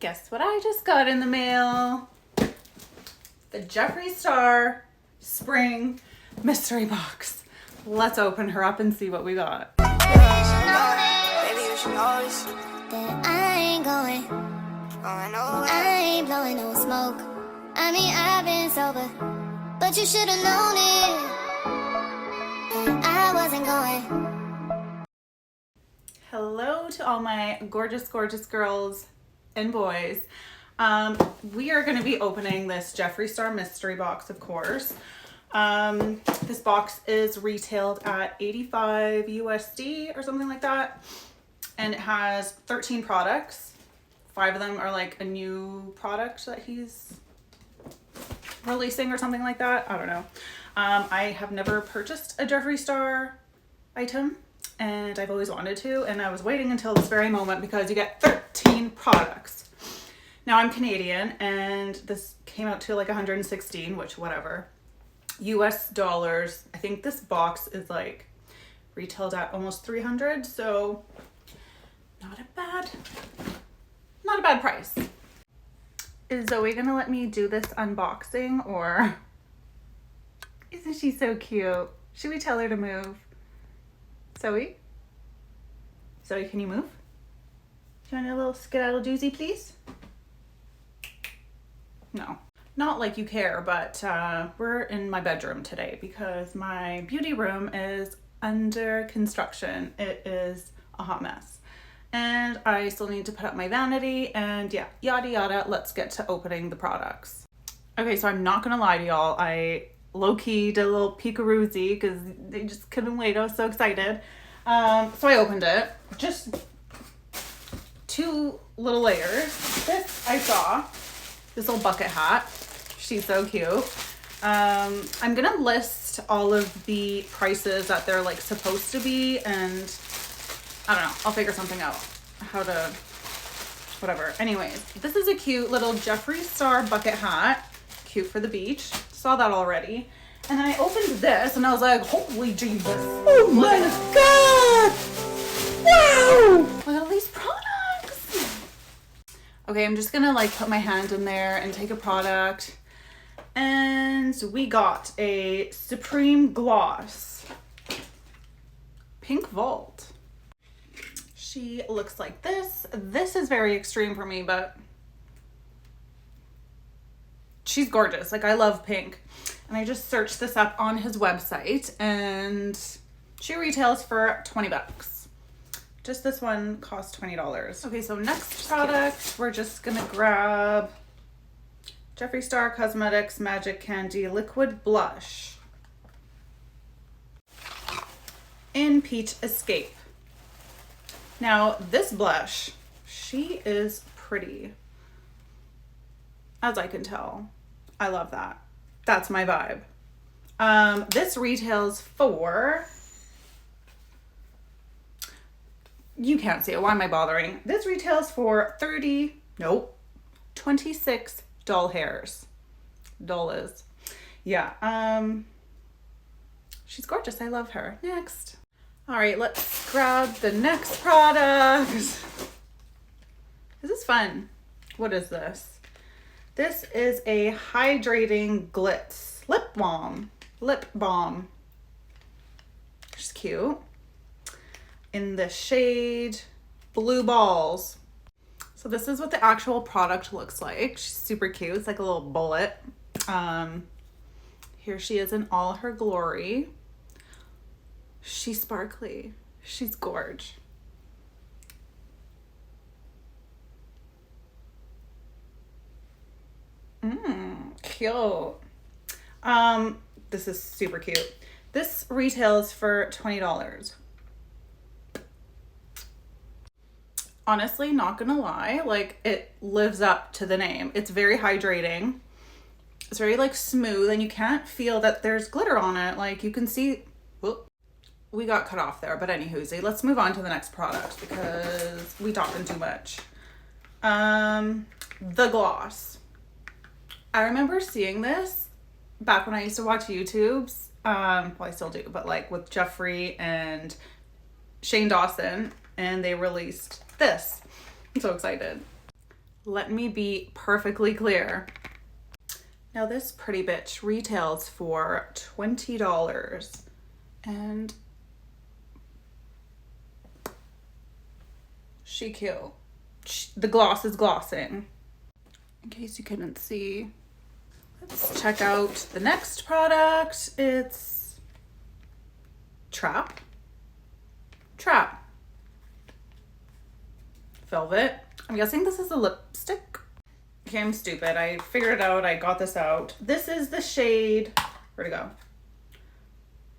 Guess what I just got in the mail? The Jeffree Star Spring Mystery Box. Let's open her up and see what we got. Baby, you should know this. That I ain't going Nowhere. I ain't blowing no smoke. I mean, I've been sober, but you should've known it. And I wasn't going. Hello to all my gorgeous, gorgeous girls and boys. We are going to be opening this Jeffree Star mystery box, of course. This box is retailed at 85 USD or something like that. And it has 13 products. 5 of them are like a new product that he's releasing or something like that. I don't know. I have never purchased a Jeffree Star item, and I've always wanted to, and I was waiting until this very moment because you get 13 products. Now I'm Canadian, and this came out to like 116, which whatever. US dollars. I think this box is like retailed at almost 300, so not a bad price. Is Zoe gonna let me do this unboxing, or isn't she so cute? Should we tell her to move? Zoe? Zoe, can you move? Do you want a little skedaddle doozy, please? No. Not like you care, but we're in my bedroom today because my beauty room is under construction. It is a hot mess. And I still need to put up my vanity and yeah, yada yada. Let's get to opening the products. Okay, so I'm not gonna lie to y'all. I low-key did a little peekaroozy because they just couldn't wait. I was so excited. So I opened it. Just 2 little layers. This I saw. This little bucket hat. She's so cute. I'm gonna list all of the prices that they're like supposed to be, and I don't know, I'll figure something out how to whatever. Anyways, this is a cute little Jeffree Star bucket hat. Cute for the beach. Saw that already. And then I opened this and I was like, holy Jesus. Oh my God. Wow. Look at all these products. Okay, I'm just gonna like put my hand in there and take a product. And we got a Supreme Gloss Pink Vault. She looks like this. This is very extreme for me, but she's gorgeous. Like, I love pink. And I just searched this up on his website, and she retails for 20 bucks. Just this one costs $20. Okay, so next product, we're just gonna grab Jeffree Star Cosmetics Magic Candy Liquid Blush in Peach Escape. Now, this blush, she is pretty, as I can tell. I love that. That's my vibe. This retails for, you can't see it, why am I bothering? This retails for 26 doll hairs. Dollars. Yeah, she's gorgeous. I love her. Next. All right, let's grab the next product. This is fun. What is this? This is a hydrating glitz lip balm. Lip balm. She's cute. In the shade Blue Balls. So this is what the actual product looks like. She's super cute. It's like a little bullet. Here she is in all her glory. She's sparkly. She's gorge. Cute. This is super cute. This retails for $20. Honestly, not gonna lie, like, it lives up to the name. It's very hydrating. It's very like smooth, and you can't feel that there's glitter on it. Like, you can see, whoop, we got cut off there, but anywho, let's move on to the next product because we talking too much. The gloss. I remember seeing this back when I used to watch YouTubes. Well, I still do, but like with Jeffree and Shane Dawson, and they released this. I'm so excited. Let me be perfectly clear. Now this pretty bitch retails for $20 and she cute. The gloss is glossing. In case you couldn't see. Let's check out the next product. It's Trap. Velvet. I'm guessing this is a lipstick. Okay, I'm stupid. I figured it out. I got this out. This is the shade, where'd it go?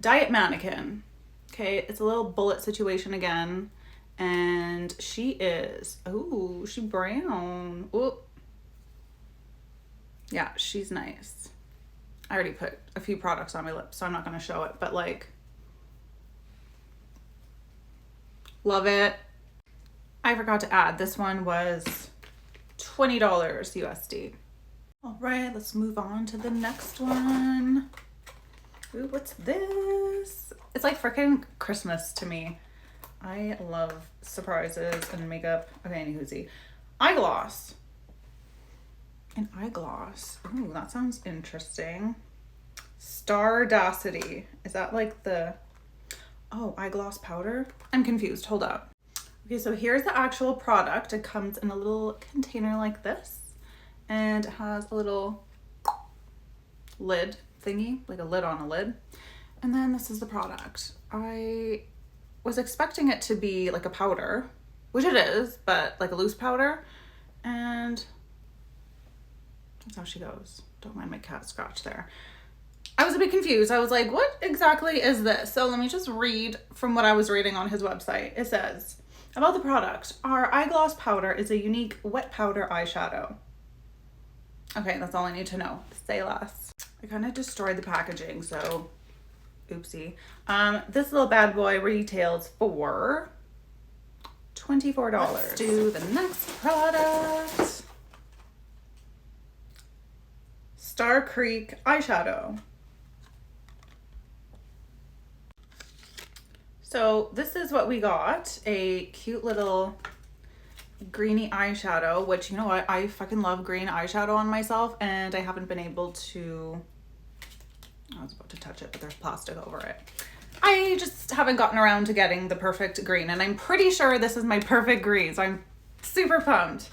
Diet Mannequin. Okay, it's a little bullet situation again. And she is, oh, she brown. Ooh. Yeah, she's nice. I already put a few products on my lips, so I'm not going to show it, but like, love it. I forgot to add, this one was $20 USD. All right, let's move on to the next one. Ooh, what's this? It's like freaking Christmas to me. I love surprises and makeup. Okay, anywhoosy. Eyegloss. An eyegloss. Ooh, that sounds interesting. Stardacity. Is that like the... Oh, eyegloss powder? I'm confused. Hold up. Okay, so here's the actual product. It comes in a little container like this. And it has a little lid thingy, like a lid on a lid. And then this is the product. I was expecting it to be like a powder, which it is, but like a loose powder. And that's how she goes. Don't mind my cat scratch there. I was a bit confused. I was like, what exactly is this? So let me just read from what I was reading on his website. It says, about the product, our eyegloss powder is a unique wet powder eyeshadow. Okay, that's all I need to know. Say less. I kind of destroyed the packaging, so oopsie. This little bad boy retails for $24. Let's do the next product. Star Creek eyeshadow. So this is what we got, a cute little greeny eyeshadow, which, you know what, I fucking love green eyeshadow on myself, and I haven't been able to, I was about to touch it, but there's plastic over it. I just haven't gotten around to getting the perfect green, and I'm pretty sure this is my perfect green, so I'm super pumped.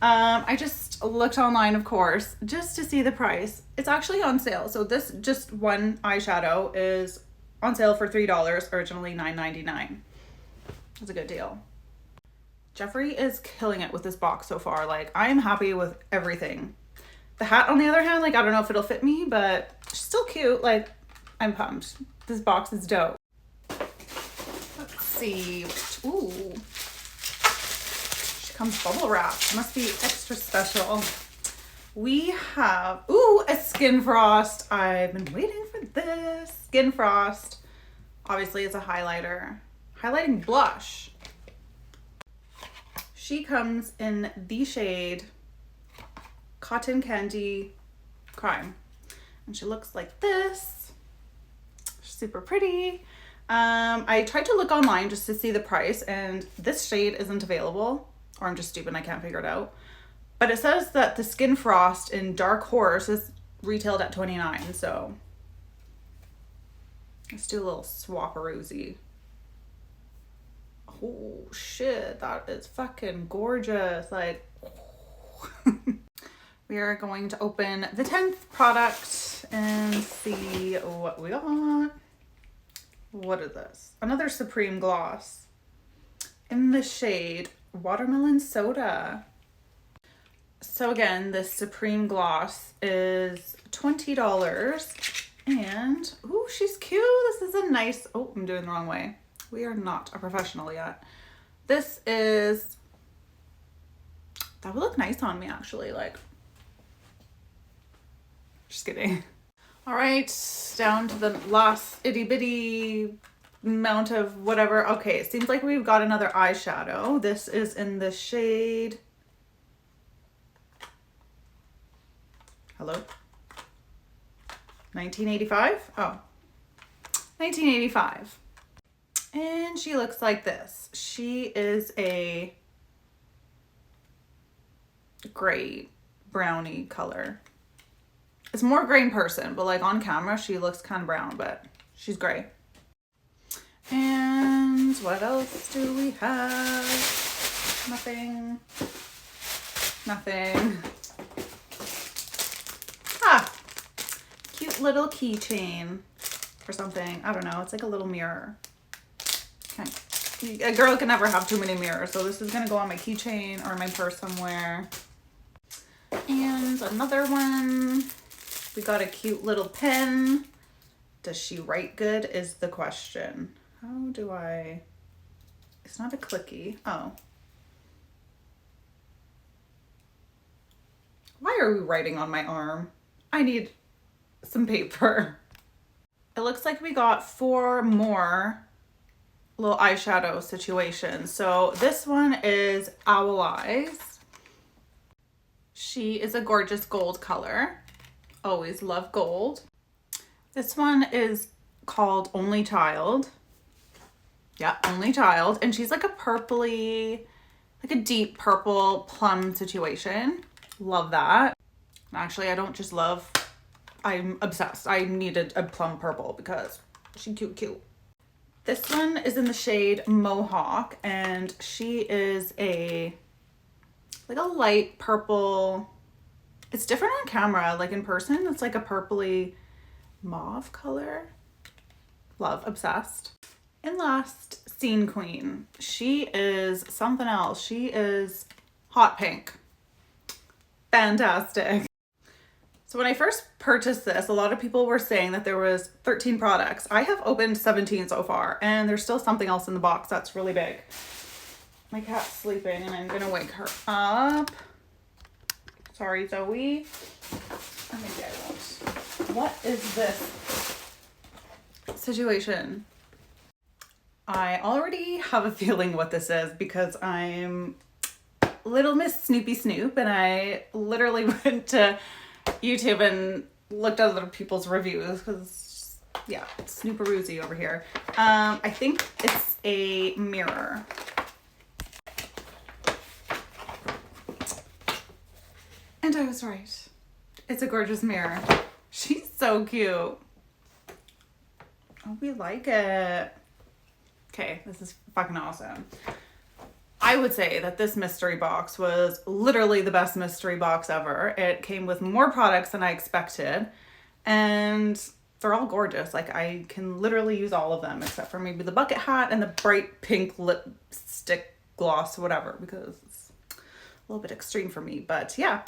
I just looked online, of course, just to see the price. It's actually on sale, so this just one eyeshadow is on sale for $3, originally $9.99. That's a good deal. Jeffrey is killing it with this box so far. Like, I'm happy with everything. The hat, on the other hand, like, I don't know if it'll fit me, but still cute. Like, I'm pumped. This box is dope. Let's see. Ooh. She comes bubble wrapped. Must be extra special. We have, ooh, a Skin Frost. I've been waiting for this. Skin Frost. Obviously, it's a highlighter. Highlighting blush. She comes in the shade Cotton Candy Crime. And she looks like this. Super pretty. I tried to look online just to see the price, and this shade isn't available. Or I'm just stupid and I can't figure it out. But it says that the Skin Frost in Dark Horse is retailed at $29, so let's do a little swapperoozy. Oh shit, that is fucking gorgeous. Like, we are going to open the 10th product and see what we got. What is this? Another Supreme gloss in the shade Watermelon Soda. So again, this Supreme gloss is $20, and ooh, she's cute. This is a nice, oh, I'm doing the wrong way. We are not a professional yet. This is, that would look nice on me actually, like, just kidding. All right, down to the last itty bitty amount of whatever. Okay, it seems like we've got another eyeshadow. This is in the shade, hello, 1985? Oh, 1985. And she looks like this. She is a gray brownie color. It's more gray in person, but like on camera she looks kind of brown, but she's gray. And what else do we have? Nothing. Nothing. Ah, cute little keychain or something. I don't know. It's like a little mirror. Okay. A girl can never have too many mirrors, so this is gonna go on my keychain or my purse somewhere. And another one. We got a cute little pen. Does she write good is the question. How do I... It's not a clicky. Oh. Why are we writing on my arm? I need some paper. It looks like we got 4 more little eyeshadow situations. So this one is Owl Eyes. She is a gorgeous gold color. Always love gold. This one is called Only Child. Yeah, Only Child. And she's like a purpley, like a deep purple plum situation. Love that. Actually, I don't just love, I'm obsessed. I needed a plum purple because she's cute. This one is in the shade Mohawk, and she is like a light purple. It's different on camera, like in person, it's like a purpley mauve color. Love, obsessed. And last, Scene Queen. She is something else. She is hot pink. Fantastic. So when I first purchased this, a lot of people were saying that there was 13 products. I have opened 17 so far, and there's still something else in the box that's really big. My cat's sleeping and I'm gonna wake her up. Sorry, Zoe. Or maybe I won't. What is this situation? I already have a feeling what this is because I'm Little Miss Snoopy Snoop, and I literally went to YouTube and looked at other people's reviews because, yeah, Snooperoozy over here. I think it's a mirror. And I was right. It's a gorgeous mirror. She's so cute. Oh, we like it. Okay, this is fucking awesome. I would say that this mystery box was literally the best mystery box ever. It came with more products than I expected, and they're all gorgeous. Like, I can literally use all of them except for maybe the bucket hat and the bright pink lipstick gloss, whatever, because it's a little bit extreme for me. But yeah,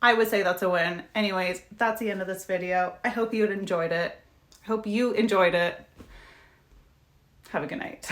I would say that's a win. Anyways, that's the end of this video. I hope you enjoyed it. I hope you enjoyed it. Have a good night.